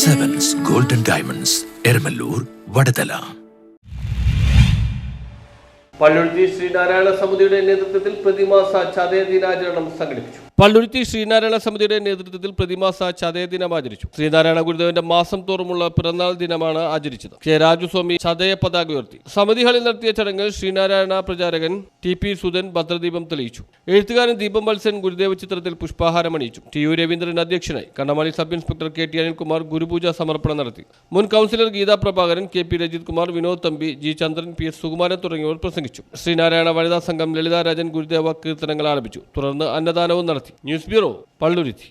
Sevens Golden Diamonds, Ermalur, Vadadala. Palluruthy Sreenarayana സമിതിയുടെ നേതൃത്വത്തിൽ പ്രതിമാസ ചതയ ദിനാചരണം സംഘടിപ്പിച്ചു. പള്ളുരുത്തി ശ്രീനാരായണ സമിതിയുടെ നേതൃത്വത്തിൽ പ്രതിമാസ ചതയ ദിനം ആചരിച്ചു. ശ്രീനാരായണ ഗുരുദേവന്റെ മാസം തോറുമുള്ള പിറന്നാൾ ദിനമാണ് ആചരിച്ചത്. കെ രാജുസ്വാമി ചതയ പതാക ഉയർത്തി. സമിതി ഹാളിൽ നടത്തിയ ചടങ്ങിൽ ശ്രീനാരായണ പ്രചാരകൻ ടി പി സുധൻ ഭദ്രദീപം തെളിയിച്ചു. എഴുത്തുകാരൻ ദീപം വത്സൻ ഗുരുദേവ ചിത്രത്തിൽ പുഷ്പാഹാരം അണിയിച്ചു. ടി യു രവീന്ദ്രൻ അധ്യക്ഷനായി. Kannamali sub inspector K T Anilkumar ഗുരുപൂജ സമർപ്പണം നടത്തി. മുൻ councillor Geetha Prabhakaran, K P Rajith Kumar, Vinod Thampi, G Chandran, P S Sukumaran തുടങ്ങിയവർ പ്രസംഗിച്ചു. ശ്രീനാരായണ വനിതാ സംഘം ലളിതാരാജൻ ഗുരുദേവ കീർത്തനങ്ങൾ ആലപിച്ചു. തുടർന്ന് അന്നദാനവും നടത്തി. News bureau, Palluruthy.